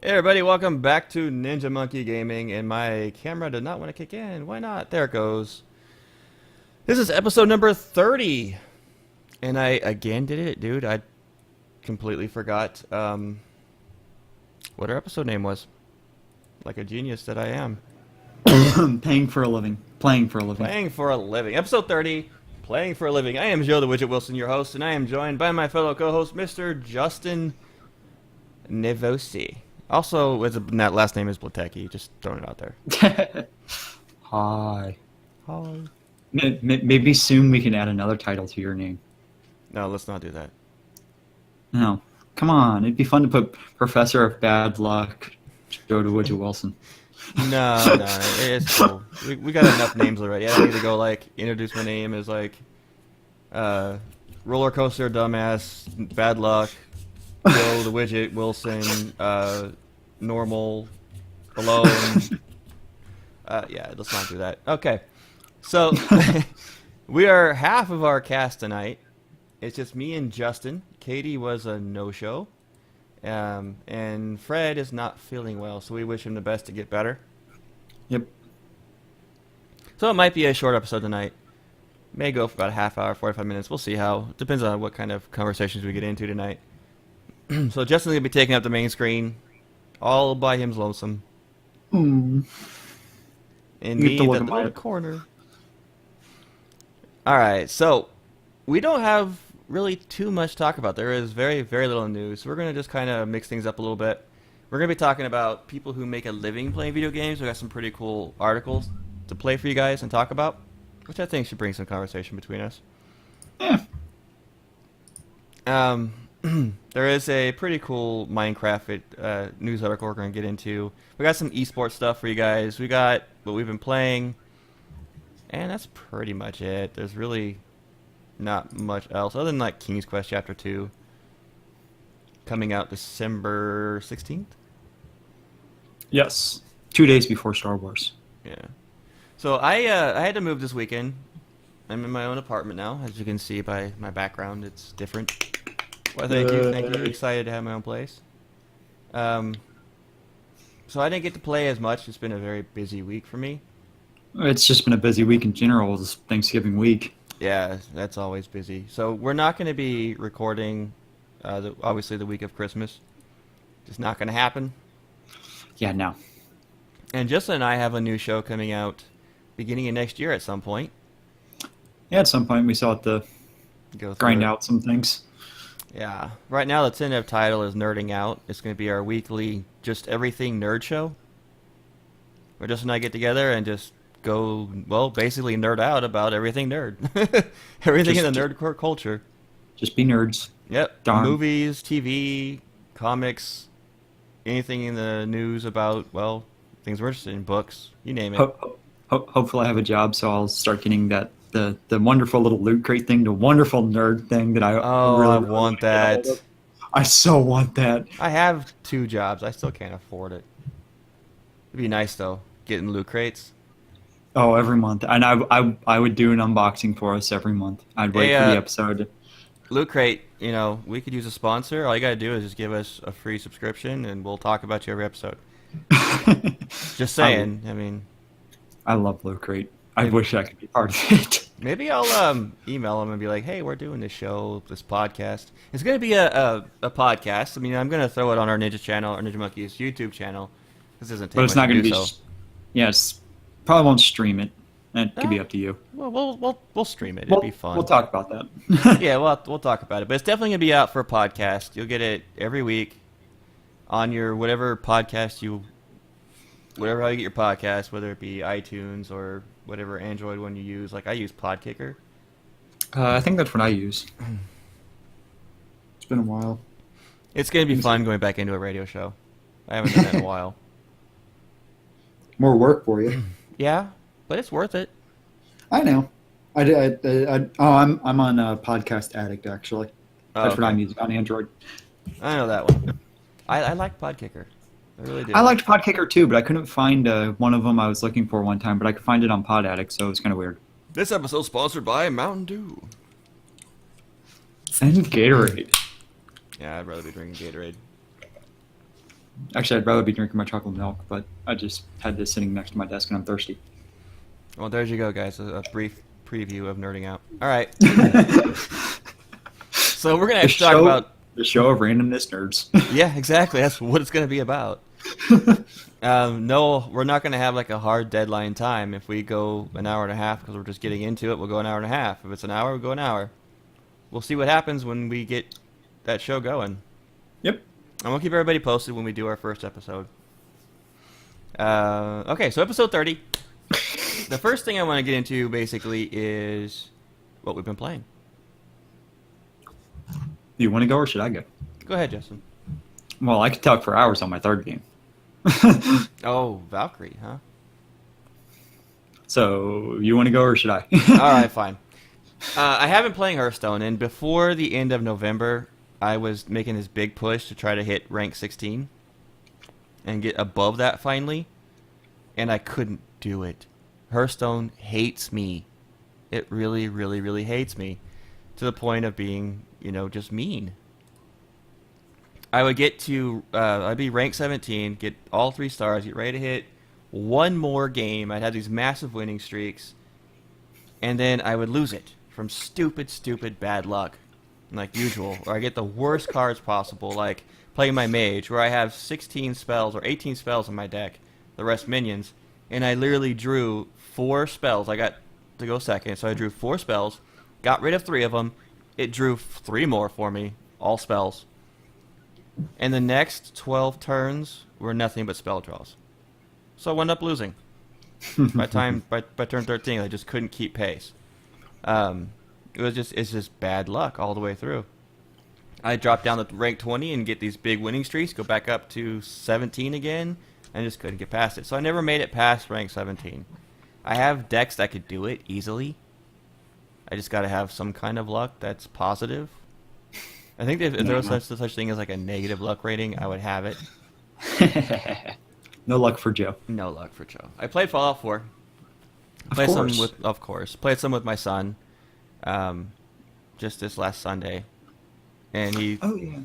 Hey everybody, welcome back to Ninja Monkey Gaming, and my camera did not want to kick in. Why not? There it goes. This is episode number 30, and I again did it, dude. I completely forgot what our episode name was. Like a genius that I am. Paying for a living. Playing for a living. Playing for a living. Episode 30, Playing for a Living. I am Joe the Widget Wilson, your host, and I am joined by my fellow co-host, Mr. Justin Nevosi. Also, that last name is Blatecki. Just throwing it out there. Hi. Hi. Maybe soon we can add another title to your name. No, let's not do that. No. Come on. It'd be fun to put Professor of Bad Luck, Joe the Widget Wilson. No, it's cool. We got enough names already. I don't need to go, introduce my name as, Roller Coaster, Dumbass, Bad Luck, Joe the Widget, Wilson, Normal, Alone. Yeah, let's not do that. Okay. So, we are half of our cast tonight. It's just me and Justin. Katie was a no-show. And Fred is not feeling well, so we wish him the best to get better. Yep. So it might be a short episode tonight. May go for about a half hour, 45 minutes. We'll see how. Depends on what kind of conversations we get into tonight. So Justin's going to be taking up the main screen, all by him's lonesome. And me, the little corner. Alright, so we don't have really too much to talk about. There is very, very little news. So we're going to just kind of mix things up a little bit. We're going to be talking about people who make a living playing video games. We got some pretty cool articles to play for you guys and talk about, which I think should bring some conversation between us. Yeah. There is a pretty cool Minecraft news article we're going to get into. We got some esports stuff for you guys. We got what we've been playing. And that's pretty much it. There's really not much else other than King's Quest Chapter 2 coming out December 16th. Yes. 2 days before Star Wars. Yeah. So I had to move this weekend. I'm in my own apartment now. As you can see by my background, it's different. Well, thank you. Excited to have my own place. So I didn't get to play as much. It's been a very busy week for me. It's just been a busy week in general. It's Thanksgiving week. Yeah, that's always busy. So we're not going to be recording, obviously, the week of Christmas. Just not going to happen. Yeah, no. And Justin and I have a new show coming out beginning of next year at some point. Yeah, at some point we still have to grind out some things. Yeah. Right now the tentative title is Nerding Out. It's going to be our weekly Just Everything Nerd Show. Where Justin and I get together and just go, well, basically nerd out about everything nerd. Everything in the nerd culture. Just be nerds. Yep. Darn. Movies, TV, comics, anything in the news about, well, things we're interested in, books, you name it. Hopefully I have a job, so I'll start getting the wonderful little loot crate thing, the wonderful nerd thing that I really want that. I so want that. I have 2 jobs. I still can't afford it. It'd be nice, though, getting loot crates. Oh, every month. And I would do an unboxing for us every month. I'd wait for the episode. Loot Crate, we could use a sponsor. All you got to do is just give us a free subscription, and we'll talk about you every episode. Just saying. I love Loot Crate. I wish I could be part of it. Maybe I'll email them and be like, hey, we're doing this show, this podcast. It's going to be a podcast. I'm going to throw it on our Ninja channel, our Ninja Monkeys YouTube channel. This isn't but it's not going to be... Yeah, it's probably won't stream it. It could be up to you. Well, we'll stream it. It'll be fun. We'll talk about that. Yeah, we'll talk about it. But it's definitely going to be out for a podcast. You'll get it every week on your whatever podcast whatever you get your podcast, whether it be iTunes or whatever Android one you use. I use Podkicker. I think that's what I use. It's been a while. It's going to be fun going back into a radio show. I haven't done that in a while. More work for you. Yeah, but it's worth it. I know. I'm on a Podcast Addict, actually. That's what I'm using on Android. I know that one. I like Podkicker. I really do. I liked Podkicker too, but I couldn't find one of them I was looking for one time, but I could find it on Pod Addict, so it was kind of weird. This episode is sponsored by Mountain Dew. And Gatorade. Yeah, I'd rather be drinking Gatorade. Actually, I'd rather be drinking my chocolate milk, but I just had this sitting next to my desk and I'm thirsty. Well, there you go, guys. A brief preview of nerding out. All right. So we're gonna The actually talk show, about. the show of randomness nerds. Yeah, exactly. That's what it's gonna be about. No, we're not gonna have like a hard deadline time. If we go an hour and a half because we're just getting into it, we'll go an hour and a half. If it's an hour, we'll go an hour. We'll see what happens when we get that show going. Yep. And we'll keep everybody posted when we do our first episode. Okay, so episode 30. The first thing I want to get into basically is what we've been playing. You want to go or should I go? Go ahead, Justin. Well, I could talk for hours on my third game. Oh, Valkyrie, huh? So, you want to go or should I? All right, fine. I have been playing Hearthstone, and before the end of November, I was making this big push to try to hit rank 16 and get above that finally, and I couldn't do it. Hearthstone hates me. It really, really, really hates me to the point of being, just mean. I would get to, I'd be rank 17, get all 3 stars, get ready to hit one more game. I'd have these massive winning streaks, and then I would lose it from stupid, stupid bad luck, like usual. Or I get the worst cards possible, like playing my mage, where I have 16 spells or 18 spells in my deck, the rest minions, and I literally drew 4 spells. I got to go second, so I drew 4 spells, got rid of 3 of them. It drew 3 more for me, all spells. And the next 12 turns were nothing but spell draws. So I wound up losing. by turn 13, I just couldn't keep pace. It's just bad luck all the way through. I drop down to rank 20 and get these big winning streaks, go back up to 17 again, and just couldn't get past it. So I never made it past rank 17. I have decks that could do it easily. I just got to have some kind of luck that's positive. I think if there was such thing as like a negative luck rating, I would have it. No luck for Joe. No luck for Joe. I played Fallout 4. Of course. Played some with my son, just this last Sunday, and he. Oh yeah.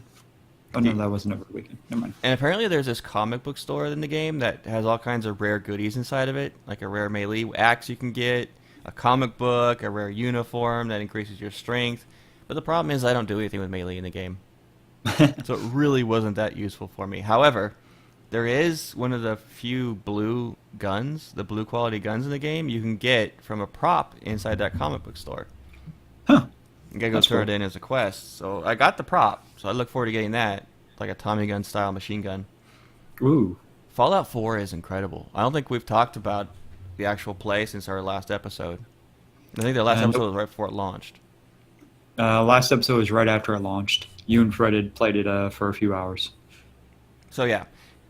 Oh no, that wasn't over the weekend. Never mind. And apparently, there's this comic book store in the game that has all kinds of rare goodies inside of it, like a rare melee axe you can get, a comic book, a rare uniform that increases your strength. But the problem is I don't do anything with melee in the game. So it really wasn't that useful for me. However, there is one of the few blue guns, the blue quality guns in the game, you can get from a prop inside that comic book store. Huh. You gotta go turn it in as a quest. So I got the prop, so I look forward to getting that. Like a Tommy gun style machine gun. Ooh. Fallout 4 is incredible. I don't think we've talked about the actual play since our last episode. I think the last episode was right before it launched. Last episode was right after it launched. You and Fred had played it for a few hours. So yeah,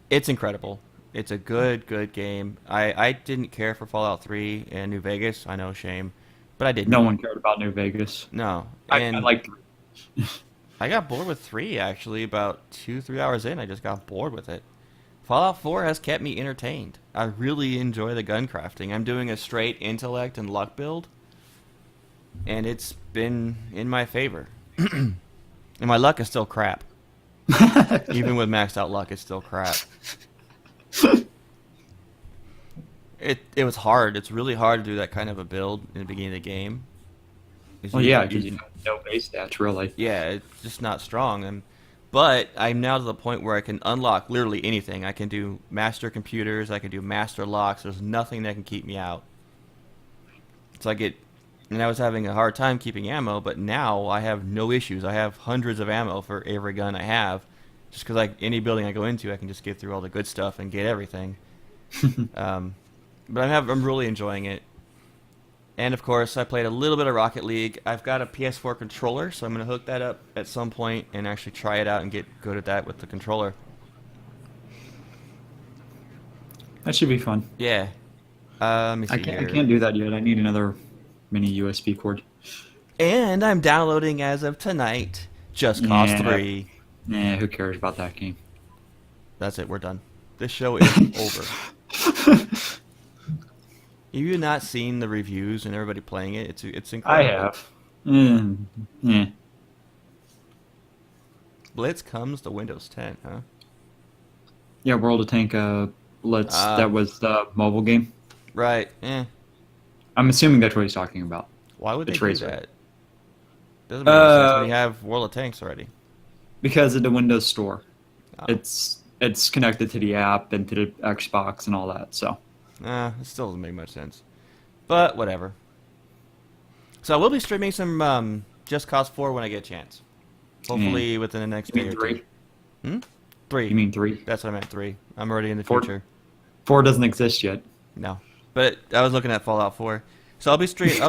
it's incredible. It's a good game. I didn't care for Fallout 3 and New Vegas. I know, shame. But I didn't. No one cared about New Vegas. No. I liked 3. I got bored with 3, actually. About 2-3 hours in, I just got bored with it. Fallout 4 has kept me entertained. I really enjoy the gun crafting. I'm doing a straight intellect and luck build, and it's been in my favor. And my luck is still crap. Even with maxed out luck, it's still crap. It was hard. It's really hard to do that kind of a build in the beginning of the game. Well, yeah, because you have no base stats, really. Yeah, it's just not strong. But I'm now to the point where I can unlock literally anything. I can do master computers. I can do master locks. There's nothing that can keep me out. So and I was having a hard time keeping ammo, but now I have no issues. I have hundreds of ammo for every gun I have. Just because any building I go into, I can just get through all the good stuff and get everything. But I'm really enjoying it. And of course, I played a little bit of Rocket League. I've got a PS4 controller, so I'm going to hook that up at some point and actually try it out and get good at that with the controller. That should be fun. Yeah. Let me see I can't do that yet. I need another mini USB cord. And I'm downloading as of tonight Just Cause 3. Nah, who cares about that game? That's it. We're done. This show is over. Have you not seen the reviews and everybody playing it? It's incredible. I have. Yeah. Blitz comes to Windows 10, huh? Yeah, World of Tank. That was the mobile game. Right. I'm assuming that's what he's talking about. Why would The they do Tracer. that? Doesn't make any sense when Uh, you have World of Tanks already. because of the Windows Store. Oh. It's connected to the app and to the Xbox and all that. So It still doesn't make much sense. But whatever. So I will be streaming some Just Cause 4 when I get a chance. Hopefully within the next you day mean or three? two. 3. You mean three? That's what I meant, 3. I'm already in the 4? future. 4 doesn't exist yet. No. But I was looking at Fallout 4. So I'll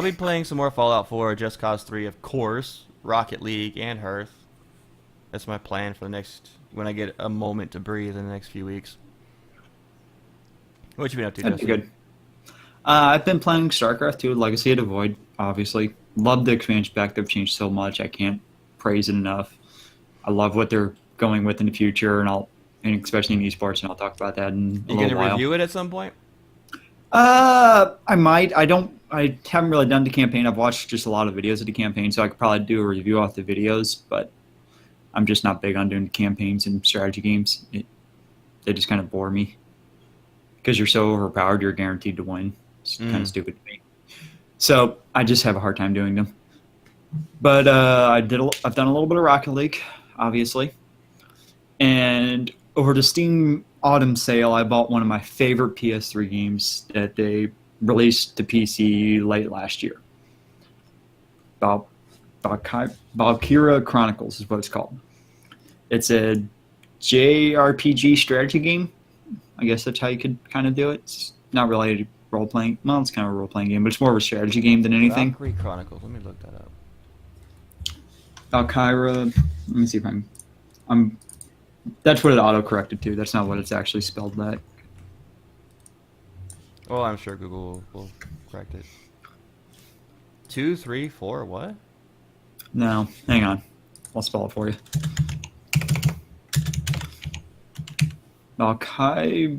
be playing some more Fallout 4, Just Cause 3, of course, Rocket League, and Hearth. That's my plan for the next, when I get a moment to breathe in the next few weeks. What you been up to, That'd be Justin? good. I've been playing StarCraft 2, Legacy of the Void, obviously. Love the expansion pack. They've changed so much. I can't praise it enough. I love what they're going with in the future, and especially in esports, and I'll talk about that in a You little gonna while. review it at some point? I might. I haven't really done the campaign. I've watched just a lot of videos of the campaign, so I could probably do a review off the videos, but I'm just not big on doing campaigns and strategy games. They just kind of bore me. Because you're so overpowered, you're guaranteed to win. It's kind of stupid to me. So I just have a hard time doing them. But I've done a little bit of Rocket League, obviously. And over the Steam Autumn sale, I bought one of my favorite PS3 games that they released to PC late last year. Valkyria Chronicles is what it's called. It's a JRPG strategy game. I guess that's how you could kind of do it. It's not really a role-playing. Well, it's kind of a role-playing game, but it's more of a strategy game than anything. Valkyrie Chronicles. Let me look that up. Valkyria. Let me see if I'm. That's what it auto-corrected to. That's not what it's actually spelled that. Oh, I'm sure Google will correct it. 2, 3, 4. What? No, hang on. I'll spell it for you. Valkyria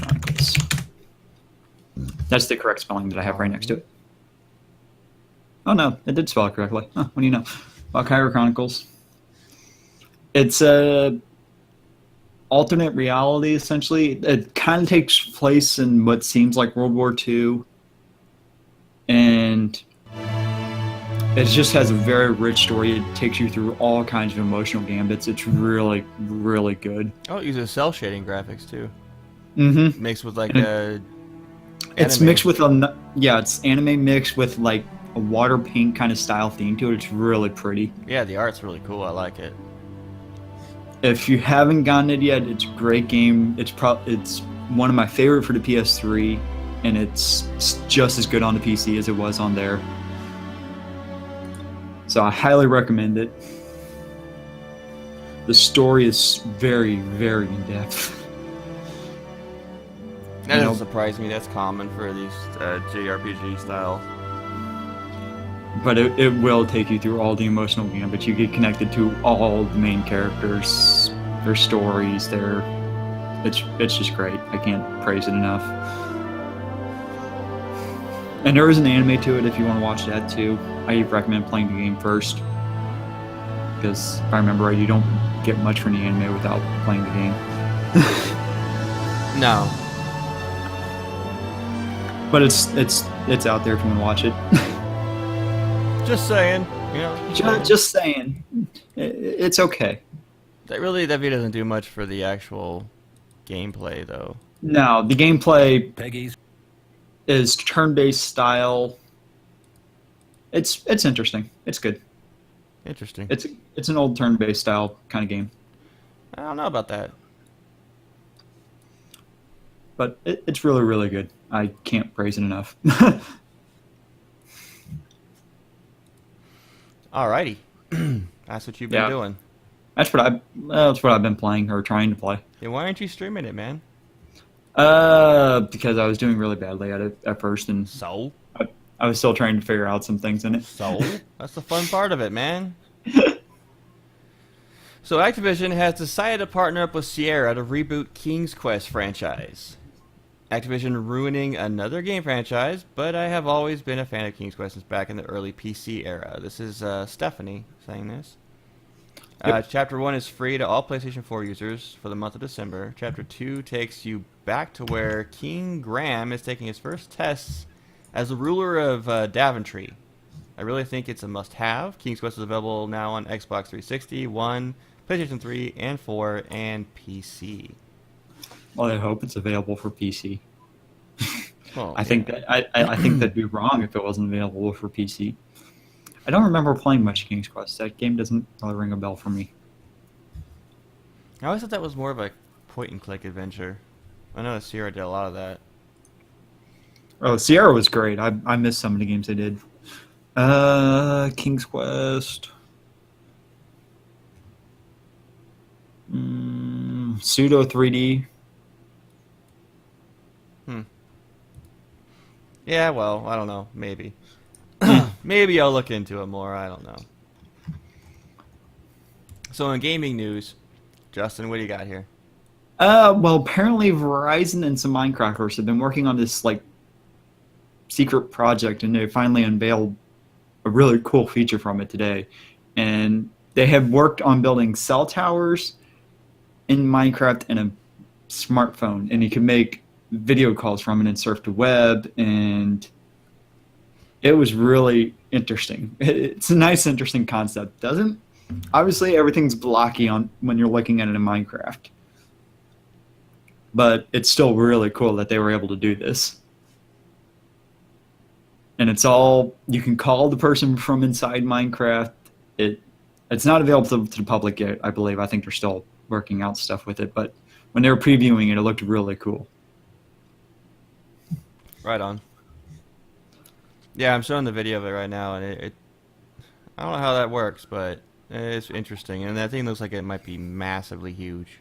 Chronicles. That's the correct spelling that I have right next to it. Oh no, it did spell it correctly. Huh, what do you know? Valkyria Chronicles. It's a alternate reality, essentially. It kind of takes place in what seems like World War II. And it just has a very rich story. It takes you through all kinds of emotional gambits. It's really, really good. Oh, it uses cell shading graphics too. Mm-hmm. Mixed with like It's anime. mixed with it's anime mixed with like a water paint kind of style theme to it. It's really pretty. Yeah, the art's really cool. I like it. If you haven't gotten it yet, it's a great game. It's one of my favorite for the PS3, and it's just as good on the PC as it was on there. So I highly recommend it. The story is very, very in depth. That doesn't surprise me. That's common for these JRPG style. But it will take you through all the emotional gambits. You get connected to all the main characters, their stories, it's just great. I can't praise it enough. And there is an anime to it if you want to watch that too. I recommend playing the game first. Because if I remember right, you don't get much from the anime without playing the game. No. But it's out there if you want to watch it. Just saying. You know. Just saying. It's okay. That video doesn't do much for the actual gameplay, though. No, the gameplay Peggy's. is turn-based style. It's interesting. It's good. Interesting. It's an old turn-based style kind of game, I don't know about that. but it's really, really good. I can't praise it enough. Alrighty. That's what you've been Yeah. doing. That's what I've been playing or trying to play. Then why aren't you streaming it, man? Because I was doing really badly at it at first, and So? I was still trying to figure out some things in it. So? That's the fun part of it, man. So Activision has decided to partner up with Sierra to reboot King's Quest franchise. Activision ruining another game franchise, but I have always been a fan of King's Quest since back in the early PC era. This is Stephanie saying this. Chapter 1 is free to all PlayStation 4 users for the month of December. Chapter 2 takes you back to where King Graham is taking his first tests as the ruler of Daventry. I really think it's a must-have. King's Quest is available now on Xbox 360, One, PlayStation 3, and 4, and PC. Well, I hope it's available for PC. Well, I think that I think that'd be wrong if it wasn't available for PC. I don't remember playing much King's Quest. That game doesn't really ring a bell for me. I always thought that was more of a point-and-click adventure. I know Sierra did a lot of that. Oh, Sierra was great. I missed some of the games they did. King's Quest. Pseudo 3D. Yeah, well, I don't know. Maybe. Maybe I'll look into it more. I don't know. So in gaming news, Justin, what do you got here? Well, apparently Verizon and some Minecrafters have been working on this like secret project, and they finally unveiled a really cool feature from it today. And they have worked on building cell towers in Minecraft and a smartphone, and you can make video calls from it and surf the web, and it was really interesting. It's a nice, interesting concept. Obviously everything's blocky on when you're looking at it in Minecraft, but it's still really cool that they were able to do this. And it's all, you can call the person from inside Minecraft. It's not available to the public yet, I believe. I think they're still working out stuff with it, but when they were previewing it, it looked really cool. Right on. Yeah, I'm showing the video of it right now, and it I don't know how that works, but it's interesting. And that thing looks like it might be massively huge.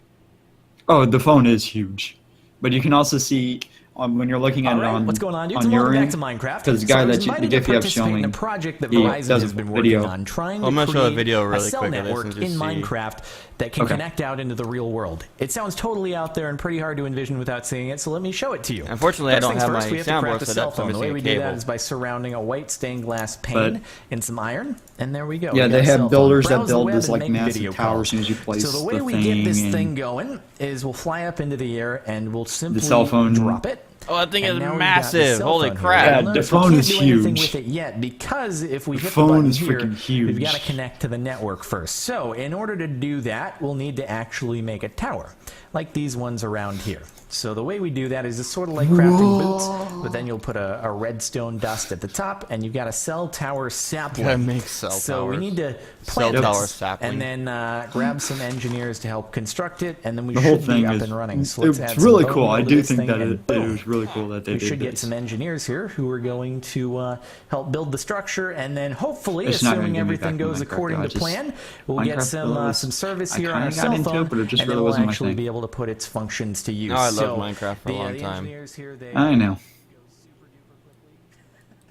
Oh, the phone is huge. But you can also see when you're looking at it on what's going on, dudes? on your Welcome back end, to Minecraft. because the guy the GIF you have showing, a project that he Verizon does has a been video. working on, trying I'm to gonna show a create video a really cell quick of this network and in just see. Minecraft that can connect out into the real world. It sounds totally out there and pretty hard to envision without seeing it, so let me show it to you. Unfortunately, I First don't things have first, my we have to soundboard craft a set cell up, so I'm phone. The way missing we a do that cable. is by surrounding a white stained glass pane in some iron, and there we go. Yeah, We got they a cell have phone. builders that Browse the build web this and like make massive video tower calls. as soon as you place So the way the we get this and thing going is we'll fly up into the air and we'll simply cell phone- drop it. Oh, that thing And is now we've got the massive! cell Holy phone here. crap! Yeah, You'll the notice phone we is can't do anything huge. with it yet because if we The hit the phone button is here, freaking huge. we've got to connect to the network first. So in order to do that, we'll need to actually make a tower, like these ones around here. So the way we do that is it's sort of like crafting boots, but then you'll put a redstone dust at the top, and you've got a cell tower sapling. Gotta make cell So we towers. need to Cell plant tower this, sapling. and then grab some engineers to help construct it, and then we The whole should be thing up is and running. So let's it's add some really bone cool. I meal to do this think thing, that and it boom. was really cool that they We did should get this. some engineers here who are going to help build the structure, and then hopefully, It's not gonna assuming give me everything back goes Minecraft, according though. to plan, we'll Minecraft get some was- service I here on kinda our got cell into phone, it, but it just and really then we'll wasn't my actually thing. be able to put its functions to use. Oh, I loved So Minecraft for a long the time. engineers here, they I know.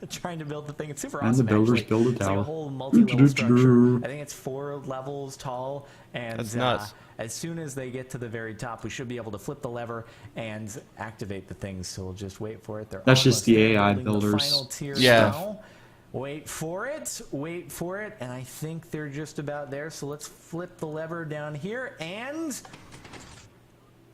trying to build the thing. It's super And awesome. the builders actually. build a It's like tower. a whole multi-level structure. I think it's 4 levels tall, and That's nuts. as soon as they get to the very top, we should be able to flip the lever and activate the things. So we'll just wait for it. They're That's just almost the there, AI building the builders. final tier Yeah. now. Wait for it, and I think they're just about there. So let's flip the lever down here and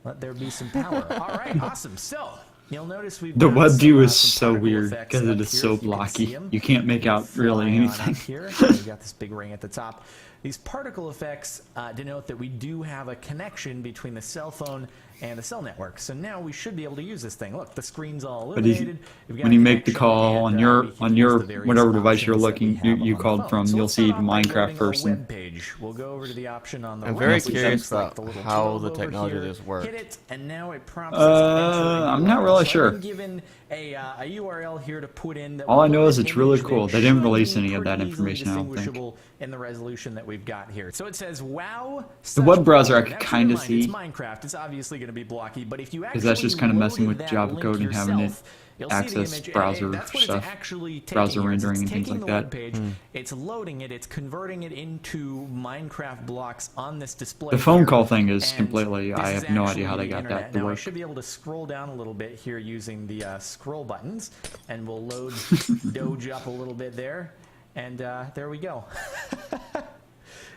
let there be some power. All right, awesome. So you'll notice we've The got web some, view is some so particle weird effects because it up is here, so if you can see blocky. 'em. You can't make out really Fly on anything. up here. We've got this big ring at the top. These particle effects denote that we do have a connection between the cell phone and the cell network. So now we should be able to use this thing. Look, the screen's all But you- illuminated. We've got when a you make the connection, call and, on your we can use the various whatever device you're options that looking we have you on the called phone. from, So you'll let's see start off by Minecraft loading first. our And web page. We'll go over to the option on the I'm right, very which curious is like about the little how tool the over technology here. of this works. Hit it, and now it prompts us to enter a I'm not URL. really So sure. I've been given a URL here to put in. That All I will know load is an it's really image cool. that They didn't should release be any of that pretty easily information, I don't think. distinguishable in the resolution that we've got here. So it says wow. The web browser I Now, could keep in kinda mind, it's see. Minecraft. It's obviously going to be blocky, but if you actually Because that's just kind of messing loaded with that Java link code and having it yourself, you'll see the access image, and browser that's what stuff, it's actually taking browser here, is rendering it's and things taking like the that. web page, it's loading it, it's converting it into Minecraft blocks on this display. The phone here, call thing is and completely. this I is have no idea actually how they the got internet. that to Now I work. should be able to scroll down a little bit here using the scroll buttons, and we'll load Doge up a little bit there, and there we go.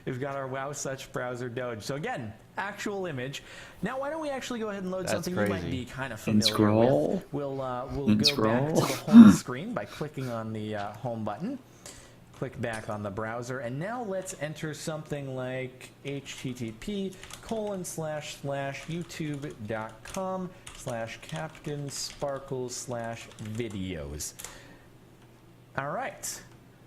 We've got our wow such browser doge. So again, actual image. Now why don't we actually go ahead and load That's something crazy. you might be kind of And familiar scroll. with. We'll And go scroll. back to the home screen by clicking on the home button. Click back on the browser, and now let's enter something like http://youtube.com/captainsparkles/videos. All right,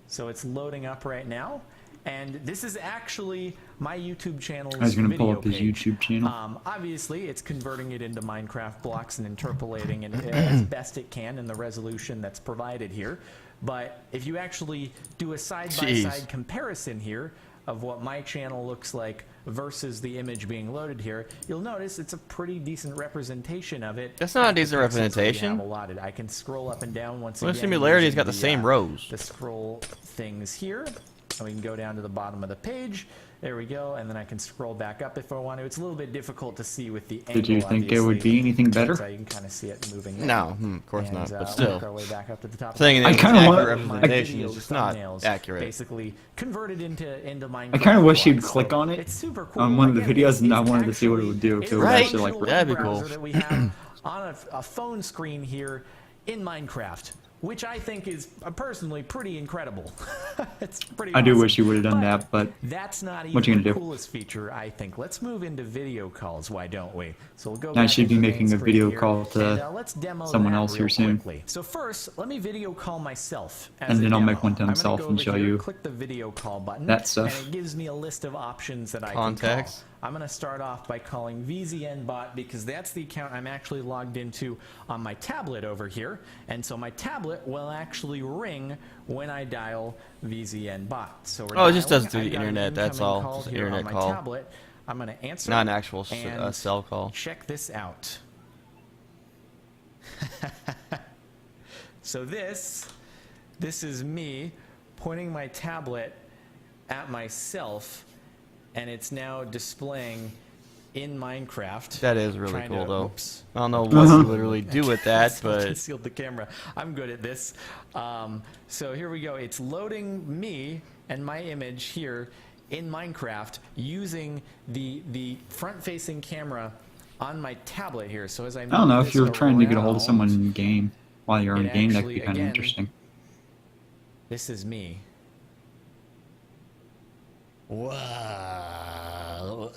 so it's loading up right now, and this is actually my YouTube channel's I was going to pull video up his page. YouTube channel. Obviously, it's converting it into Minecraft blocks and interpolating it as best it can in the resolution that's provided here. But if you actually do a side-by-side comparison here of what my channel looks like versus the image being loaded here, you'll notice it's a pretty decent representation of it. That's not a at the decent pixels that we representation. have allotted. I can scroll up and down once Well, again. Similarity's using got the same rows. The scroll things here. And we can go down to the bottom of the page. There we go, and then I can scroll back up if I want to. It's a little bit difficult to see with the angle. Did you think it would be anything better? So you can kind of see it moving. in. No, of course And, not. But we'll still, work our way back up to the top. saying I it's kinda accurate want- representation My is just not thumbnails accurate. Basically converted into Minecraft. I kind of wish you'd blocks. click So on it it's super cool. on one of the Again, videos, and it's I wanted to see what it would do if it was Right. actually like. That'd be cool. browser that we have on a phone screen here in Minecraft, which I think is personally pretty incredible. It's pretty I do awesome. wish you would have done that, but That's not What you even the gonna do? coolest feature, I think. Let's move into video calls, why don't we? So we'll go I back should be into the making main a screen video here, call to and, let's demo someone that else here real soon. quickly. So first, let me video call myself as And a then I'll demo. make one to I'm gonna himself go and over show here, you click the video call button, that stuff. and it gives me a list of options that I Context. can call. I'm going to start off by calling VZNBot because that's the account I'm actually logged into on my tablet over here. And so my tablet will actually ring when I dial VZNBot. So we're Oh, it just dialing. does through I've the got an internet, that's incoming all. call Just an here on internet my call. tablet. I'm going to answer. Not an actual and cell call. Check this out. So this is me pointing my tablet at myself, and it's now displaying in Minecraft. That is really Trying cool, to- though. oops. I don't know what you literally do with that, but Concealed the camera. I'm good at this. So here we go. It's loading me and my image here in Minecraft using the front-facing camera on my tablet here. So as I I don't know move if you're this trying to get a hold of around, someone in game while you're in it game. That could actually, be kind of again, interesting. This is me. Wow.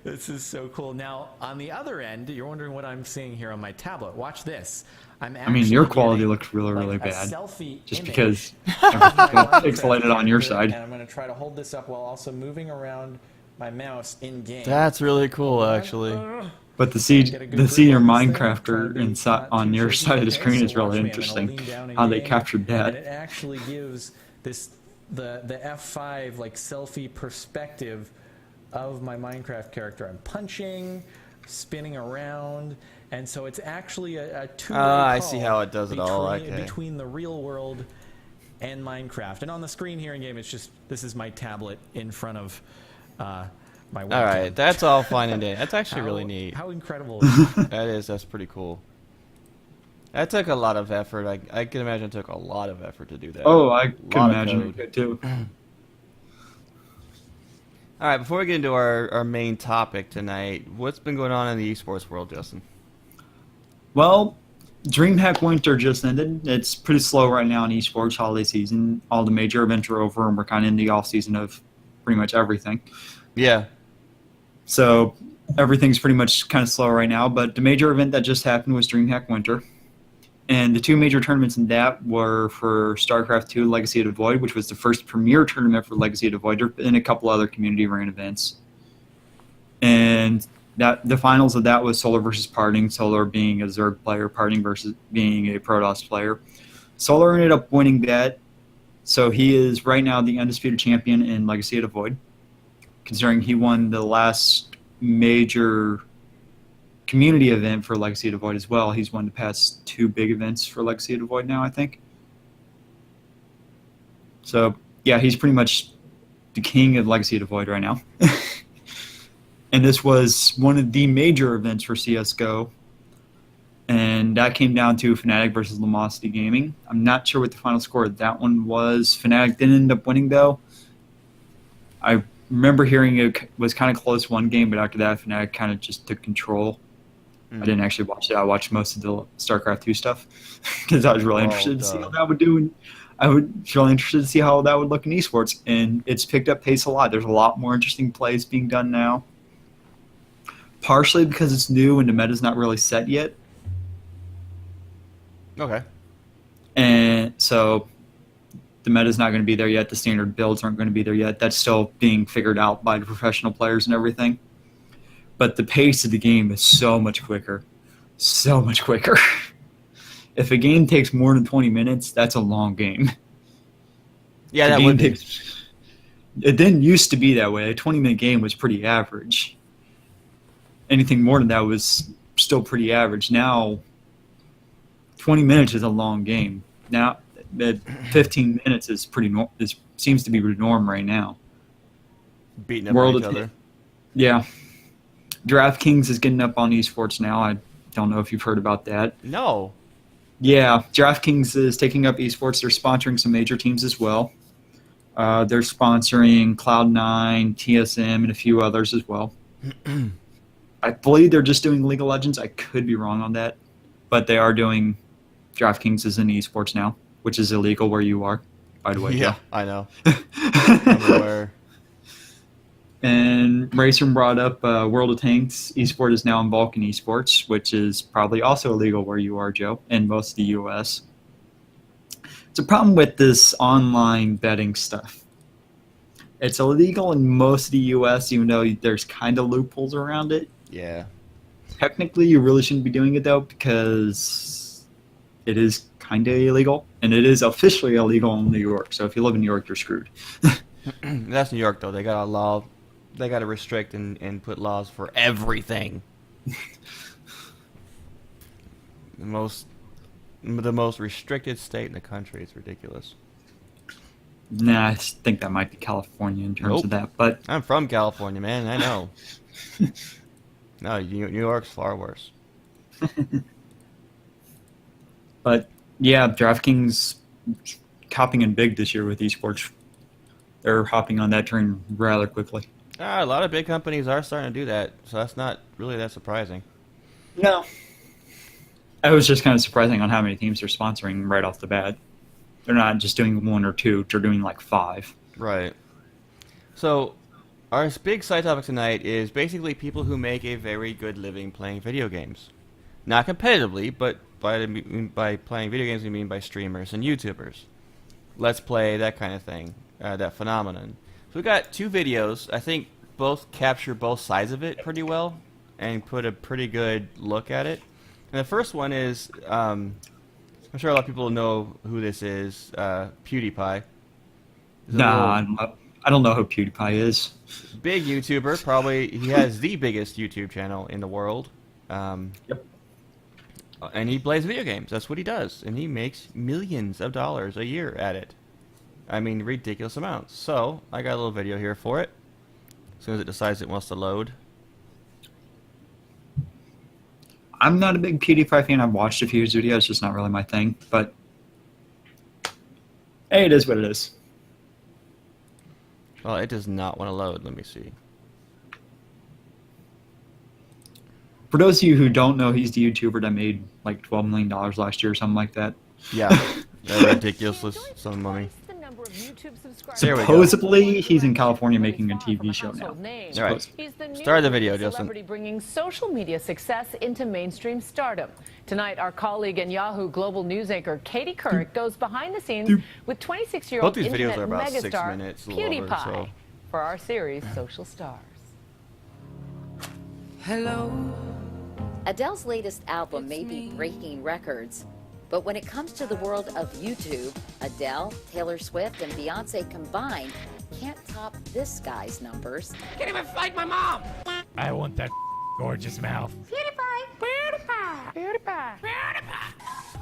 This is so cool. Now, on the other end, you're wondering what I'm seeing here on my tablet. Watch this. I mean, your quality looks really, really bad. Just because everything's pixelated on your side. And I'm going to try to hold this up while also moving around my mouse in game. that's really cool, actually. But to see Get a good your grip on this thing. Minecrafter Try to be inside not on too your shaky. side of the Okay, screen so is really watch me. I'm gonna interesting. lean down in How they game, captured and that. it actually gives this the F5 like selfie perspective of my Minecraft character. I'm punching, spinning around, and so it's actually a two-way I call see how it does it all, between- okay. between the real world and Minecraft. And on the screen here in game, it's just this is my tablet in front of my webcam. All right, that's all fine and dandy. That's actually really neat. How incredible is that? That's pretty cool. That took a lot of effort. I can imagine it took a lot of effort to do that. Oh, I can Lot of imagine code. it could too. All right, before we get into our main topic tonight, what's been going on in the esports world, Justin? Well, Dreamhack Winter just ended. It's pretty slow right now in esports holiday season. All the major events are over, and we're kind of in the off season of pretty much everything. Yeah. So everything's pretty much kind of slow right now. But the major event that just happened was Dreamhack Winter. And the two major tournaments in that were for StarCraft 2 Legacy of the Void, which was the first premier tournament for Legacy of the Void, and a couple other community-ran events. And the finals of that was Solar versus Parting, Solar being a Zerg player, Parting versus being a Protoss player. Solar ended up winning that, so he is right now the undisputed champion in Legacy of the Void, considering he won the last major community event for Legacy of the Void as well. He's won the past two big events for Legacy of the Void now, I think. So, yeah, he's pretty much the king of Legacy of the Void right now. And this was one of the major events for CSGO. and that came down to Fnatic versus Lumosity Gaming. I'm not sure what the final score of that one was. Fnatic didn't end up winning, though. I remember hearing it was kind of close one game, but after that, Fnatic kind of just took control. I didn't actually watch it. I watched most of the StarCraft 2 stuff because I was really interested to see how that would do. And I was really interested to see how that would look in esports. And it's picked up pace a lot. There's a lot more interesting plays being done now. Partially because it's new and the meta's not really set yet. Okay. And so the meta's not going to be there yet. The standard builds aren't going to be there yet. That's still being figured out by the professional players and everything. But the pace of the game is so much quicker. So much quicker. If a game takes more than 20 minutes, that's a long game. Yeah, that would be. It didn't used to be that way. A 20-minute game was pretty average. Anything more than that was still pretty average. Now, 20 minutes is a long game. Now, 15 minutes is seems to be the norm right now. Beating up on each other. Yeah. DraftKings is getting up on esports now. I don't know if you've heard about that. No. Yeah, DraftKings is taking up esports. They're sponsoring some major teams as well. They're sponsoring Cloud9, TSM, and a few others as well. I believe they're just doing League of Legends. I could be wrong on that. But they are doing DraftKings as in esports now, which is illegal where you are, by the way. Yeah, I know. I'm aware. And Racer brought up World of Tanks. Esport is now in Balkan Esports, which is probably also illegal where you are, Joe, in most of the U.S. It's a problem with this online betting stuff. It's illegal in most of the U.S., even though there's kind of loopholes around it. Yeah. Technically, you really shouldn't be doing it, though, because it is kind of illegal. And it is officially illegal in New York. So if you live in New York, you're screwed. That's New York, though. They got a law. They got to restrict and put laws for everything. the most restricted state in the country. It's ridiculous. Nah, I think that might be California in terms of that. But I'm from California, man. I know. No, New York's far worse. But yeah, DraftKings hopping in big this year with esports. They're hopping on that train rather quickly. A lot of big companies are starting to do that, so that's not really that surprising. No. It was just kind of surprising on how many teams they're sponsoring right off the bat. They're not just doing one or two, they're doing like 5. Right. So, our big side topic tonight is basically people who make a very good living playing video games. Not competitively, but by playing video games we mean by streamers and YouTubers. Let's Play, that kind of thing, that phenomenon. So we got 2 videos. I think both capture both sides of it pretty well and put a pretty good look at it. And the first one is, I'm sure a lot of people know who this is, PewDiePie. Nah, I don't know who PewDiePie is. Big YouTuber, probably. He has the biggest YouTube channel in the world. Yep. And he plays video games. That's what he does. And he makes millions of dollars a year at it. I mean, ridiculous amounts. So, I got a little video here for it. As soon as it decides it wants to load. I'm not a big PewDiePie fan. I've watched a few of his videos. It's just not really my thing. But, hey, it is what it is. Well, it does not want to load. Let me see. For those of you who don't know, he's the YouTuber that made like $12 million last year or something like that. Yeah, that ridiculous sum of money. There we go. Supposedly, he's in California making a TV show now. All right. Start the video, Justin. Celebrity bringing social media success into mainstream stardom. Tonight, our colleague and Yahoo Global News anchor Katie Couric goes behind the scenes with 26-year-old Both these videos internet are about 6 megastar minutes, a little over, PewDiePie so. for our series Social Stars. Hello. Adele's latest album may be breaking records, but when it comes to the world of YouTube, Adele, Taylor Swift, and Beyonce combined can't top this guy's numbers. Can't even fight my mom. I want that gorgeous mouth.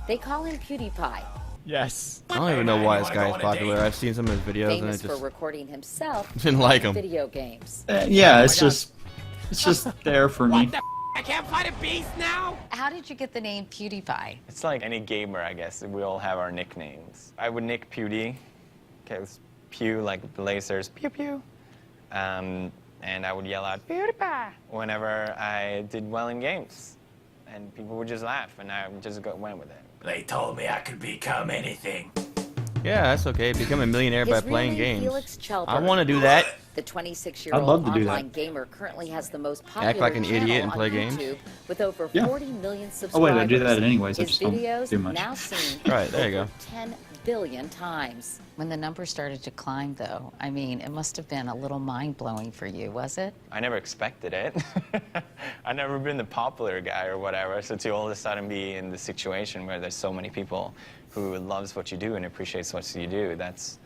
They call him PewDiePie, Yes. I don't even know why this guy is popular. I've seen some of his videos and I famous for just recording himself didn't like him. video games. Yeah, it's just there for me. I can't fight a beast now? How did you get the name PewDiePie? It's like any gamer, I guess. We all have our nicknames. I would nick Pewdie. Okay, it was Pew, like the lasers, pew pew. And I would yell out PewDiePie whenever I did well in games. And people would just laugh, and I just went with it. They told me I could become anything. Yeah, that's okay. Become a millionaire by His real playing name, games. Felix Chelper. I want to do that. The I'd 26-year-old love to do that. online gamer currently has the most popular Act like an channel idiot and on play games? YouTube with over Yeah. 40 million subscribers. Oh wait, I do that anyways. I His just don't videos do much. now seen Right, there you over go. 10 billion times. When the numbers started to climb, though, I mean, it must have been a little mind-blowing for you, was it? I never expected it. I've never been the popular guy or whatever, so to all of a sudden be in the situation where there's so many people who loves what you do and appreciates what you do, that's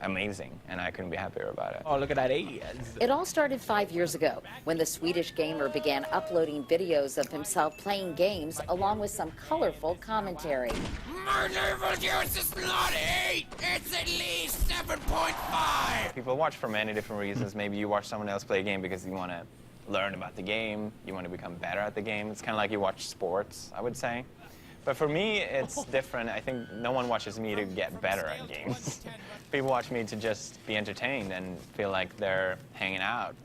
amazing, and I couldn't be happier about it. Oh, look at that ass. It all started 5 years ago when the Swedish gamer began uploading videos of himself playing games along with some colorful commentary. My naval juice is not 8. It's at least 7.5. People watch for many different reasons. Maybe you watch someone else play a game because you want to learn about the game, you want to become better at the game. It's kind of like you watch sports, I would say. But for me, it's different. I think no one watches me to get better at games. People watch me to just be entertained and feel like they're hanging out.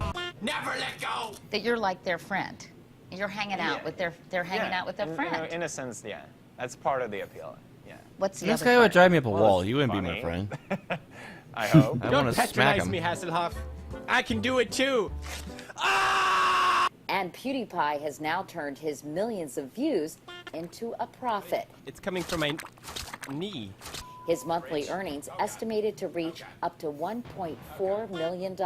Never let go. That you're like their friend. You're hanging out Yeah. with they're hanging out with their friend. In a sense, yeah. That's part of the appeal. Yeah. What's the This other guy would part? drive me up a Well, wall. it's He wouldn't be my funny. friend. I hope. I Don't want to smack patronize him. me, Hasselhoff. I can do it too. And PewDiePie has now turned his millions of views into a profit. It's coming from my knee. His monthly earnings estimated to reach up to $1.4 million.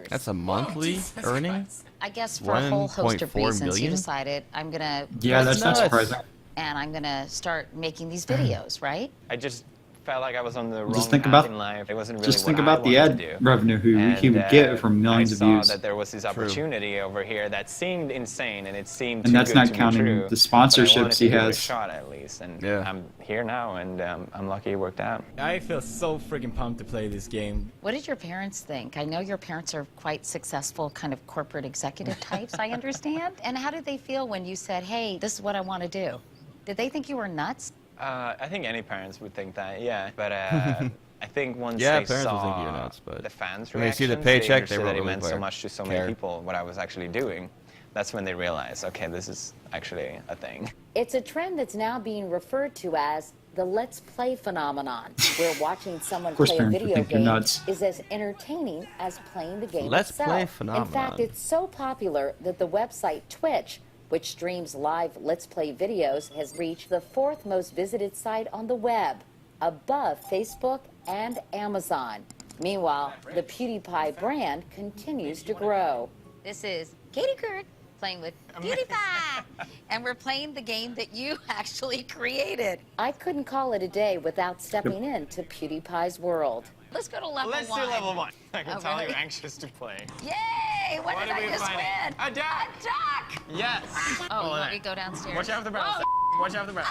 That's a monthly earning? I guess for a whole host of 1.4 reasons, he million? decided I'm gonna Yeah, that's not nuts. surprising. and I'm gonna start making these videos, right? I just felt like I was on the wrong Just think path about- in life. It wasn't really Just think what about I the wanted ad to do. revenue he would get from millions I of saw views. that there was this opportunity over here that seemed insane, and it seemed And too that's good not to be counting true, the but I sponsorships wanted to he give it a has. shot at least, and Yeah. I'm here now, and I'm lucky it worked out. I feel so freaking pumped to play this game. What did your parents think? I know your parents are quite successful, kind of corporate executive types, I understand. And how did they feel when you said, hey, this is what I want to do? Did they think you were nuts? I think any parents would think that, yeah. But I think once Yeah, they parents will saw think you're nuts, but the fans' when they see the reactions, paycheck, they understood won't that it really meant so much to so care. many people what I was actually doing. That's when they realized, okay, this is actually a thing. It's a trend that's now being referred to as the Let's Play phenomenon, where watching someone course play a parents would video think you're game nuts. is as entertaining as playing the game Let's itself. Play In phenomenon. fact, it's so popular that the website Twitch, which streams live Let's Play videos, has reached the 4th most visited site on the web, above Facebook and Amazon. Meanwhile, the PewDiePie brand continues to grow. This is Katie Couric playing with PewDiePie, and we're playing the game that you actually created. I couldn't call it a day without stepping into PewDiePie's world. Let's go to level Let's one. do level 1. I can Oh, tell really? you're anxious to play. Yay! What did are I we just finding? win? A duck! A duck! Yes! Oh, you Hold want on. me to go downstairs? Watch out for the brown. Whoa! Watch out for the brown.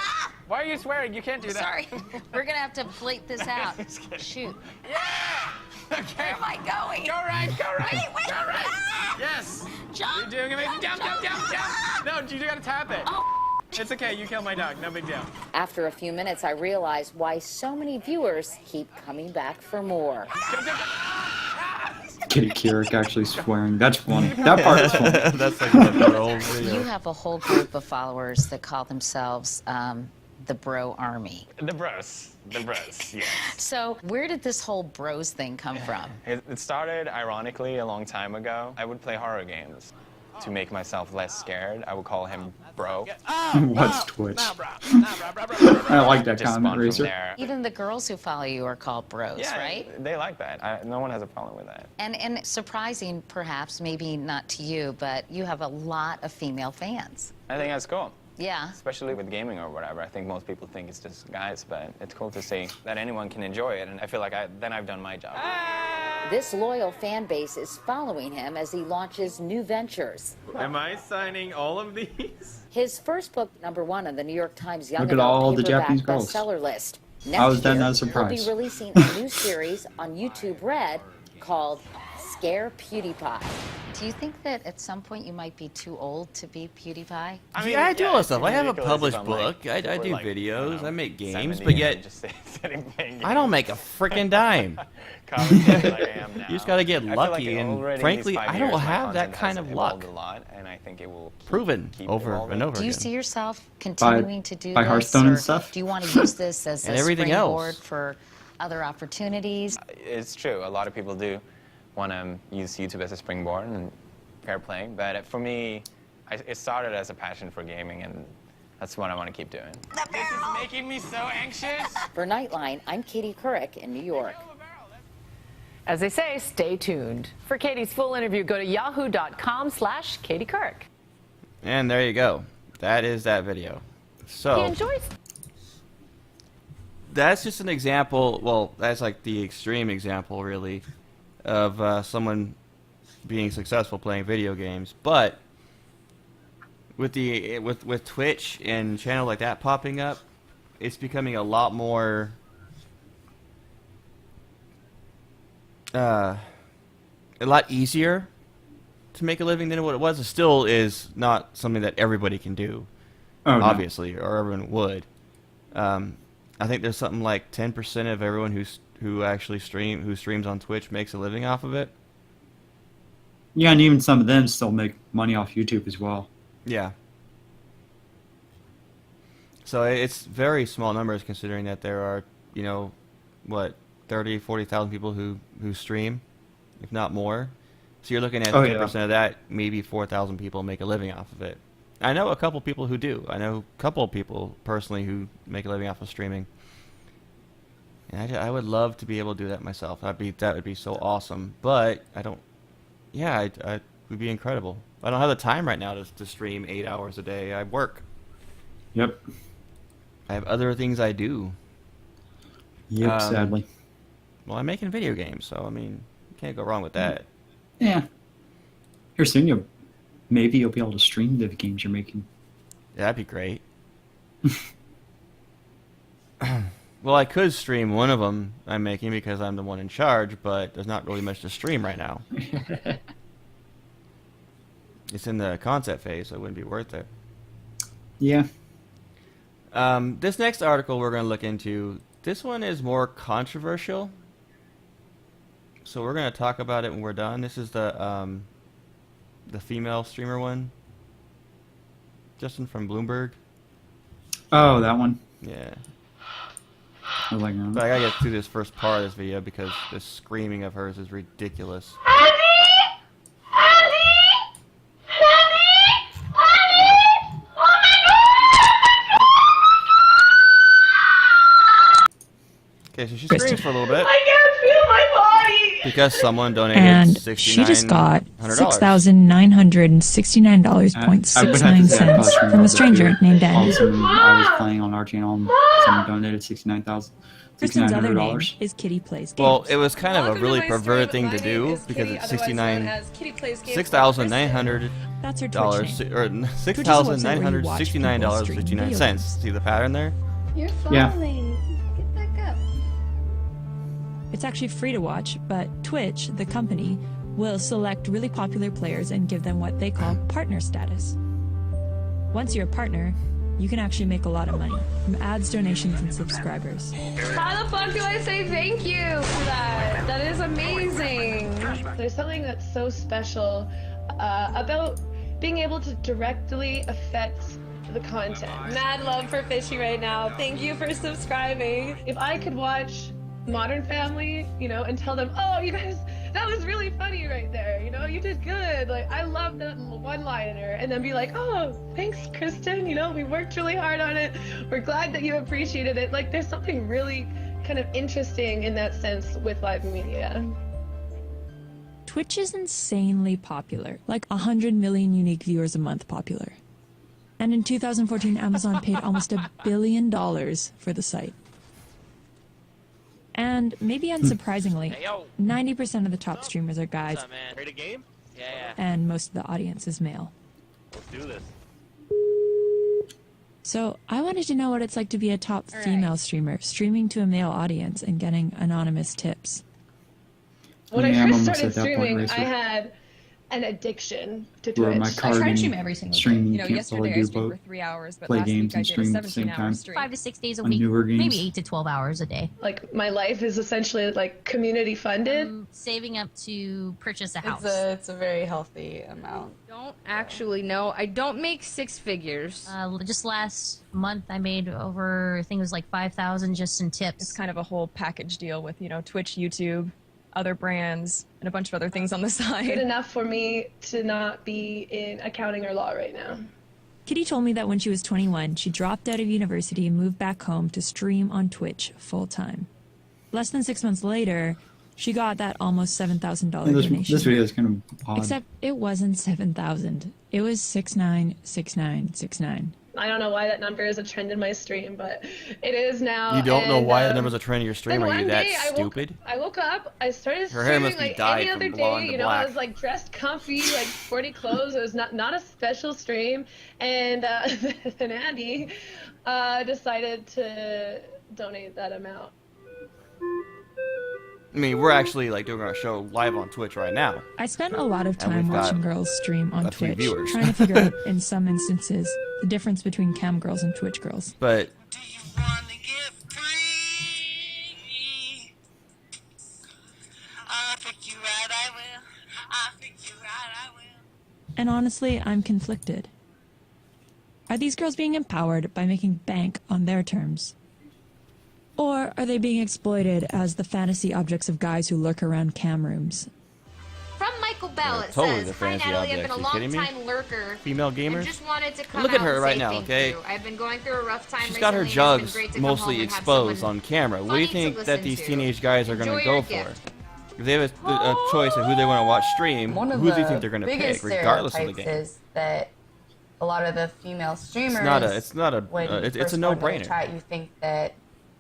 Why are you swearing? You can't do that. Sorry, we're gonna have to bleep this out. Just kidding. Shoot. Yeah! Okay. Where am I going? Go right, go right. Wait. Go right. Yes. Jump. You're doing amazing. Jump. No, you gotta tap it. Oh. It's okay. You killed my dog. No big deal. After a few minutes, I realized why so many viewers keep coming back for more. Kitty Couric actually swearing. That's funny. That part is funny. That's like the whole video. You have a whole group of followers that call themselves the Bro Army. The bros. Yes. So where did this whole bros thing come from? It started ironically a long time ago. I would play horror games to make myself less scared. I would call him bro. What's Twitch? I like that Just comment, spawned from Razor. there. Even the girls who follow you are called bros, Yeah, right? they like that. No one has a problem with that. And surprising, perhaps, maybe not to you, but you have a lot of female fans. I think that's cool. Yeah. Especially with gaming or whatever. I think most people think it's just guys, but it's cool to see that anyone can enjoy it, and I feel like then I've done my job. This loyal fan base is following him as he launches new ventures. Am I signing all of these? His first book, #1 on the New York Times Young Look at Adult all the paperback Japanese girls. bestseller list. I was then year, not surprised. He'll be releasing a new series on YouTube Red called Scare PewDiePie. Do you think that at some point you might be too old to be PewDiePie? I Yeah, I do all this it's stuff. I have a ridiculous published if I'm, book. I super, do like, videos. I make games, 70 but and yet just sitting playing I don't make a freaking dime. commentating like I am now. You just gotta get I feel lucky, like and already in frankly, these 5 I don't years, my have that content kind has of evolved luck. a lot, and I think it will Proven over evolving. and over Do you again. see yourself continuing to do by this? Hearthstone and or stuff? Do you want to use this as And a everything springboard else. for other opportunities? It's true. A lot of people do want to use YouTube as a springboard and pair playing, but for me, it started as a passion for gaming, and that's what I want to keep doing. This is making me so anxious. For Nightline, I'm Katie Couric in New York. As they say, stay tuned. For Katie's full interview, go to yahoo.com/Katie Couric. And there you go. That is that video. He So enjoys. that's just an example. Well, that's like the extreme example, really, of someone being successful playing video games. But with with Twitch and channels like that popping up, it's becoming a lot more a lot easier to make a living than what it was. It still is not something that everybody can do, Oh, no. obviously, or everyone would. I think there's something like 10% of everyone who actually streams on Twitch makes a living off of it. Yeah, and even some of them still make money off YouTube as well. Yeah. So it's very small numbers considering that there are, you know, what, 30, 40,000 people who stream, if not more. So you're looking at 10% of that, maybe 4,000 people make a living off of it. I know a couple people who do. I know a couple of people personally who make a living off of streaming. And I would love to be able to do that myself. That would be so awesome. But I don't. Yeah, it would be incredible. I don't have the time right now to stream 8 hours a day. I work. Yep. I have other things I do. Yep, sadly. Well, I'm making video games, so I mean, you can't go wrong with that. Yeah. Here soon, maybe you'll be able to stream the games you're making. Yeah, that'd be great. Well, I could stream one of them I'm making because I'm the one in charge, but there's not really much to stream right now. It's in the concept phase, so it wouldn't be worth it. Yeah. This next article we're going to look into, this one is more controversial. So we're going to talk about it when we're done. This is the female streamer one. Justin from Bloomberg. Oh, that one. Yeah. I was like, But I gotta get through this first part of this video because the screaming of hers is ridiculous. Okay, so she screams for a little bit. I can't feel my body. Because someone donated And $6,900. she just got $6,969.69 from a stranger named Danny. I was playing on our channel and someone donated Kristen's other name $6,900. is Kitty Plays Games. Well, it was kind of a really perverted thing to do because it's $6,900 That's her Twitch name. or $6,969.59. See the pattern there? You're Yeah. Get back up. It's actually free to watch, but Twitch, the company, will select really popular players and give them what they call partner status. Once you're a partner, you can actually make a lot of money from ads, donations, and subscribers. How the fuck do I say thank you for that? That is amazing. There's something that's so special about being able to directly affect the content. Mad love for Fishy right now. Thank you for subscribing. If I could watch Modern Family, you know, and tell them, oh, you guys, that was really funny right there, you know, you did good, like, I love that one-liner, and then be like, oh, thanks, Kristen, you know, we worked really hard on it, we're glad that you appreciated it. Like, there's something really kind of interesting in that sense with live media. Twitch is insanely popular, like 100 million unique viewers a month popular. And in 2014, Amazon paid almost $1 billion for the site. And maybe unsurprisingly, 90% of the top streamers are guys, Ready to game? Yeah. and most of the audience is male. Let's do this. So I wanted to know what it's like to be a top female streamer, streaming to a male audience and getting anonymous tips. When Yeah, I I'm first almost started at that point, streaming, Racer. I had an addiction to Where Twitch. my I card try to and stream every single day. streaming You know, can't yesterday fully I do streamed both. for 3 hours, but Play last games week I and did a stream at the same 17-hour time. stream. 5 to 6 days a On week, newer games. maybe 8 to 12 hours a day. Like my life is essentially like community funded. Saving up to purchase a house. It's a very healthy amount. Don't actually know. I don't make six figures. Just last month, I made over, I think it was like 5,000 just in tips. It's kind of a whole package deal with, you know, Twitch, YouTube, other brands, and a bunch of other things on the side. Good enough for me to not be in accounting or law right now. Kitty told me that when she was 21, she dropped out of university and moved back home to stream on Twitch full-time. Less than 6 months later, she got that almost $7,000 donation. This video is kind of odd. Except it wasn't 7,000. It was 696969. I don't know why that number is a trend in my stream, but it is now. You don't know and, why the number's a trend in your stream? then Are you one that day stupid? I woke up, I started Her hair streaming must be like dyed any from other blonde day. to You know, black. I was like dressed comfy, like sporty clothes. It was not a special stream, and then Andy decided to donate that amount. I mean, we're actually like doing our show live on Twitch right now. I spent a lot of And time we've got watching girls stream on a few Twitch, viewers. trying to figure out, in some instances, the difference between cam girls and Twitch girls. But And honestly, I'm conflicted. Are these girls being empowered by making bank on their terms? Or are they being exploited as the fantasy objects of guys who lurk around cam rooms? From Michael Bell, it totally the says, "Hi fantasy Natalie, I've been objects. a You long kidding me? time lurker. Female and gamers? just wanted to come Look at out her and right say now, thank okay? you. I've been going through a rough time she's got her recently, and it's jugs been great to come mostly home and have exposed someone on camera. What do you funny to think that listen these to. teenage guys are going Enjoy to go your for? gift. If they have a choice of who they want to watch stream, One of who do you the think they're going to biggest pick, regardless of the stereotypes game? is that a lot of the female streamers. It's not a. when you It's first a go into the no-brainer. Chat, you think that,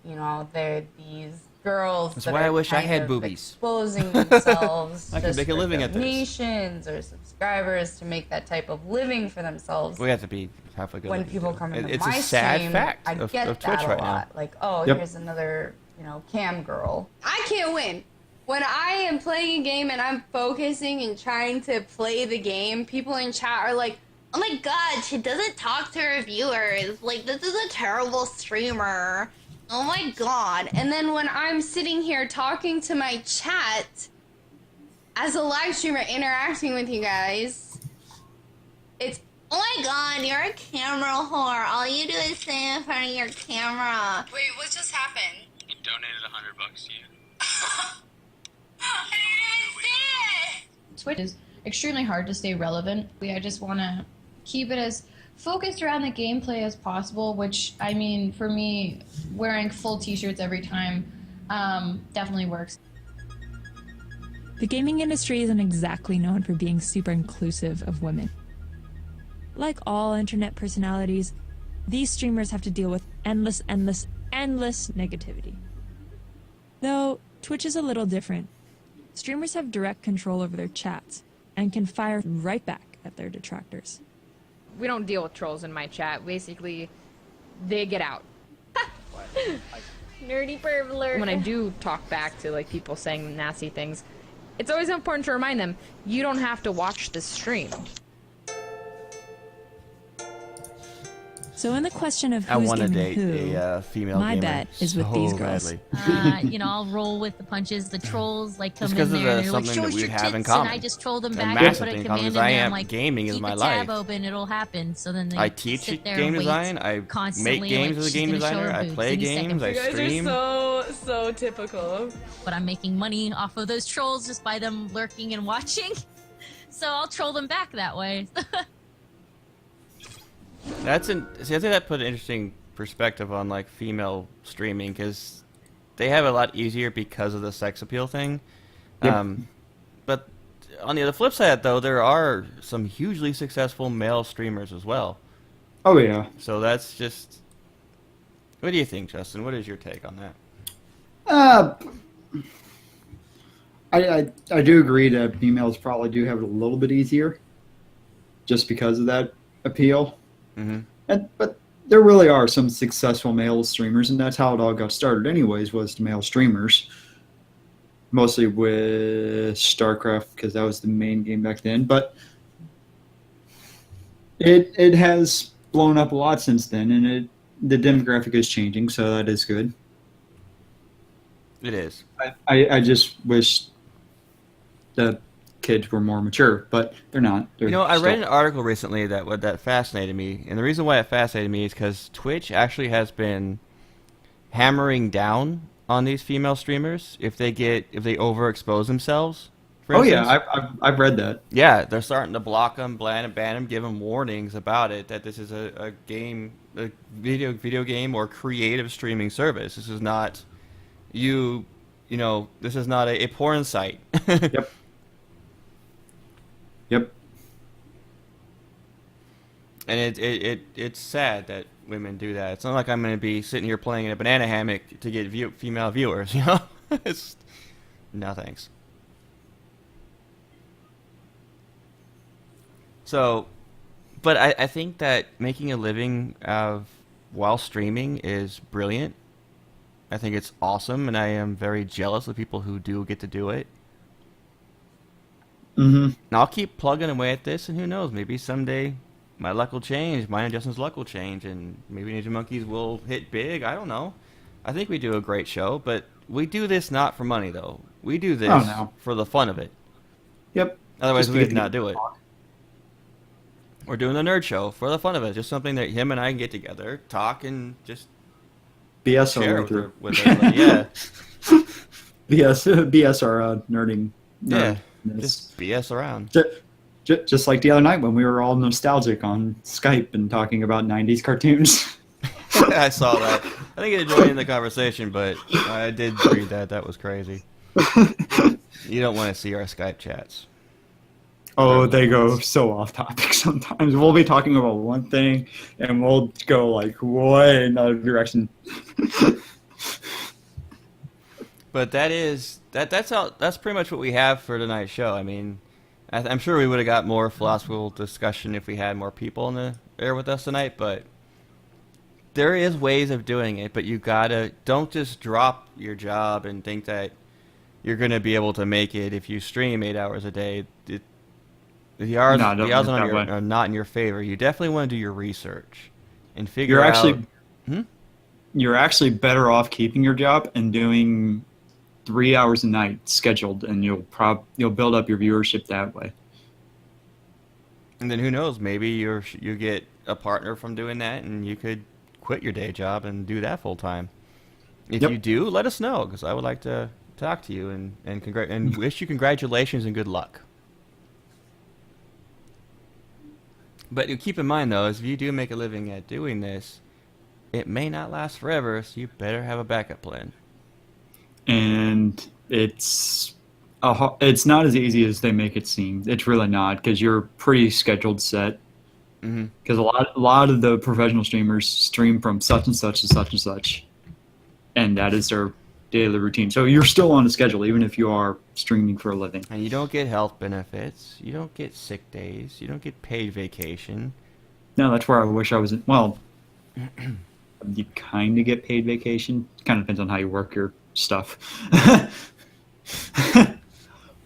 you know, they're these girls. That's that why I are wish I kind had of boobies. Exposing themselves. I can just make a for living at this. donations or subscribers to make that type of living for themselves. We have to be halfway good. When looking, people too. come into It's my a sad stream, fact I of get Twitch that right a lot. now. Like, oh, Yep. here's another, you know, cam girl. I can't win. When I am playing a game and I'm focusing and trying to play the game, people in chat are like, "Oh my god, she doesn't talk to her viewers. Like, this is a terrible streamer. Oh my god." And then when I'm sitting here talking to my chat as a live streamer interacting with you guys, it's, "Oh my god, you're a camera whore. All you do is stay in front of your camera." Wait, what just happened? You donated $100 to you. Twitch is extremely hard to stay relevant. I just want to keep it as focused around the gameplay as possible, which, I mean, for me, wearing full t-shirts every time definitely works. The gaming industry isn't exactly known for being super inclusive of women. Like all internet personalities, these streamers have to deal with endless negativity. Though, Twitch is a little different. Streamers have direct control over their chats and can fire right back at their detractors. We don't deal with trolls in my chat. Basically, they get out. Nerdy perv alert. When I do talk back to like people saying nasty things, it's always important to remind them, you don't have to watch the stream. So in the question of I who's want to gaming date who, a female my gamer bet is with so these girls. badly. You know, I'll roll with the punches. The trolls like come Just in 'cause of there and the- they're like, something "Show that us we your have in tits," and common. I just troll them A back and massive put a thing in command common, in 'cause there. I I'm am- like, gaming is keep my the tab life. open, it'll happen. So then they I teach sit there game and wait design. I constantly, make games like, as a she's game gonna show designer. her I boobs play any second. games. I You guys stream. are so typical. But I'm making money off of those trolls just by them lurking and watching. So I'll troll them back that way. See, I think that put an interesting perspective on like female streaming because they have it a lot easier because of the sex appeal thing. Yep. But on the other flip side, though, there are some hugely successful male streamers as well. Oh yeah. So that's just. What do you think, Justin? What is your take on that? I do agree that females probably do have it a little bit easier, just because of that appeal. Mm-hmm. But there really are some successful male streamers, and that's how it all got started anyways, was the male streamers. mostly with StarCraft because that was the main game back then. But it has blown up a lot since then, and the demographic is changing, so that is good. It is. I just wish the kids were more mature, but they're not. They're I read an article recently that fascinated me, and the reason why it fascinated me is because Twitch actually has been hammering down on these female streamers if they overexpose themselves. For instance. Yeah, I've read that. Yeah, they're starting to block them, ban them, give them warnings about it that this is a video game or creative streaming service. This is not this is not a porn site. Yep. Yep. And it's sad that women do that. It's not like I'm going to be sitting here playing in a banana hammock to get female viewers, It's no thanks. So, but I think that making a living while streaming is brilliant. I think it's awesome, and I am very jealous of people who do get to do it. Mm-hmm. And I'll keep plugging away at this, and who knows, maybe someday my luck will change, mine and Justin's luck will change, and maybe Ninja Monkeys will hit big. I don't know. I think we do a great show, but we do this not for money, though. We do this for the fun of it. Yep. Otherwise, we would not do it. We're doing the nerd show for the fun of it. Just something that him and I can get together, talk, and just BS share with everybody. Yeah. BS our nerding. Yeah. Just BS around. Just like the other night when we were all nostalgic on Skype and talking about 90s cartoons. I saw that. I think it joined in the conversation, but I did read that. That was crazy. You don't want to see our Skype chats. Oh, they go so off topic sometimes. We'll be talking about one thing, and we'll go like way another direction. But that's pretty much what we have for tonight's show. I mean, I'm sure we would have got more philosophical discussion if we had more people in the air with us tonight, but there is ways of doing it, but don't just drop your job and think that you're going to be able to make it if you stream 8 hours a day. The odds are not in your favor. You definitely want to do your research and figure out. You're actually better off keeping your job and doing 3 hours a night scheduled, and you'll build up your viewership that way. And then who knows? Maybe you get a partner from doing that, and you could quit your day job and do that full time. If you do, let us know, because I would like to talk to you and wish you congratulations and good luck. But keep in mind, though, if you do make a living at doing this, it may not last forever, so you better have a backup plan. And it's not as easy as they make it seem. It's really not, because you're pretty scheduled set. Because a lot of the professional streamers stream from such and such to such and such, and that is their daily routine. So you're still on a schedule, even if you are streaming for a living. And you don't get health benefits. You don't get sick days. You don't get paid vacation. No, that's where I wish I was. Well, you kind of get paid vacation. Kind of depends on how you work your stuff.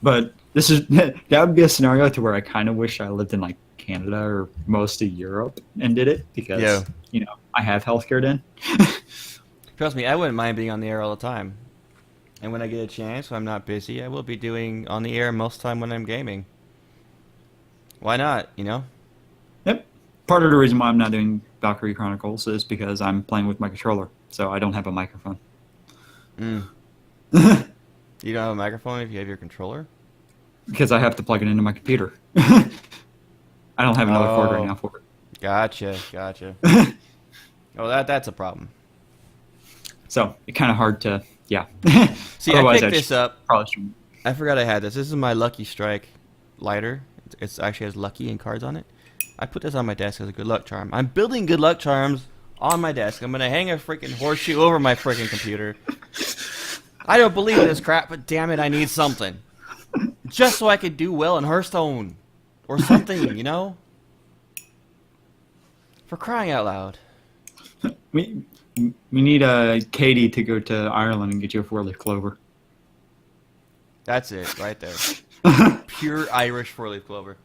But that would be a scenario to where I kind of wish I lived in like Canada or most of Europe and did it, because I have healthcare then. Trust me, I wouldn't mind being on the air all the time. And when I get a chance, when I'm not busy, I will be doing on the air most of the time when I'm gaming. Why not, Yep. Part of the reason why I'm not doing Valkyrie Chronicles is because I'm playing with my controller, so I don't have a microphone. You don't have a microphone if you have your controller? Because I have to plug it into my computer. I don't have another cord right now for it. Gotcha. Oh, that's a problem. So it's kind of hard to, See, I picked this up. I forgot I had this. This is my Lucky Strike lighter. It actually has Lucky and cards on it. I put this on my desk as a good luck charm. I'm building good luck charms on my desk. I'm going to hang a freaking horseshoe over my freaking computer. I don't believe in this crap, but damn it, I need something. Just so I could do well in Hearthstone. Or something, For crying out loud. We need Katie to go to Ireland and get you a 4-leaf clover. That's it, right there. Pure Irish four-leaf clover.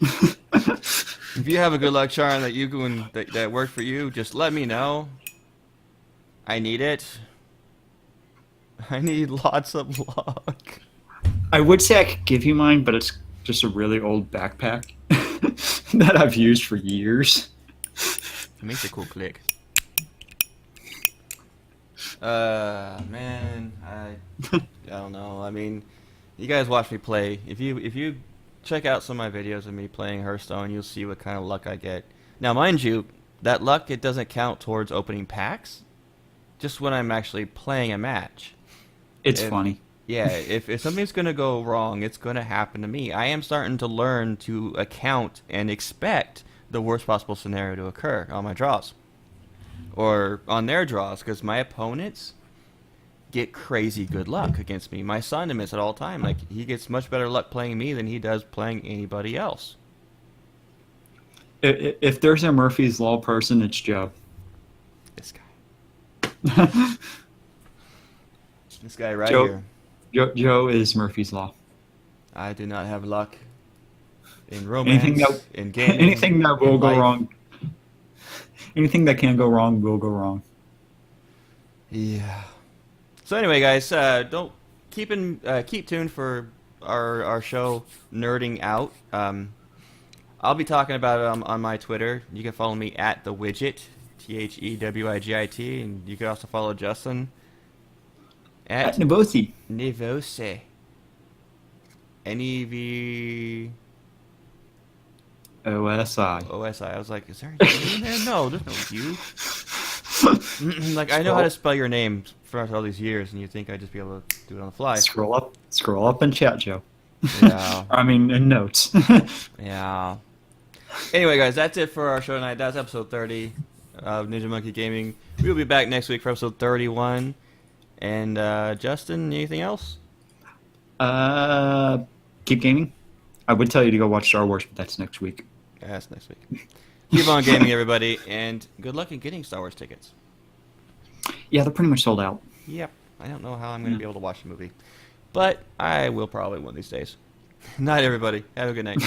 If you have a good luck charm that that worked for you, just let me know. I need it. I need lots of luck. I would say I could give you mine, but it's just a really old backpack that I've used for years. It makes a cool click. Man, I don't know. I mean, you guys watch me play. If you check out some of my videos of me playing Hearthstone, you'll see what kind of luck I get. Now, mind you, that luck, it doesn't count towards opening packs. Just when I'm actually playing a match. It's funny. Yeah, if something's going to go wrong, it's going to happen to me. I am starting to learn to account and expect the worst possible scenario to occur on my draws. Or on their draws, because my opponents get crazy good luck against me. My son admits it all the time. Like, he gets much better luck playing me than he does playing anybody else. If there's a Murphy's Law person, it's Joe. This guy. This guy right here. Joe is Murphy's Law. I do not have luck in romance, in gaming, anything that will go life. wrong. Anything that can go wrong will go wrong. Yeah. So anyway, guys, don't keep tuned for our show, Nerding Out. I'll be talking about it on my Twitter. You can follow me at the Widget, THEWIGIT, and you can also follow Justin at Nivosi. Nivosi. NEV. OSI. OSI. I was like, is there a U in there? No, there's no U. Like, I know how to spell your name for all these years, and you'd think I'd just be able to do it on the fly. Scroll up and chat, Joe. Yeah. I mean, in notes. Yeah. Anyway, guys, that's it for our show tonight. That's episode 30 of Ninja Monkey Gaming. We'll be back next week for episode 31. And, Justin, anything else? Keep gaming. I would tell you to go watch Star Wars, but that's next week. Yeah, that's next week. Keep on gaming, everybody, and good luck in getting Star Wars tickets. Yeah, they're pretty much sold out. Yep. I don't know how I'm going to be able to watch the movie. But I will probably one of these days. Night, everybody. Have a good night.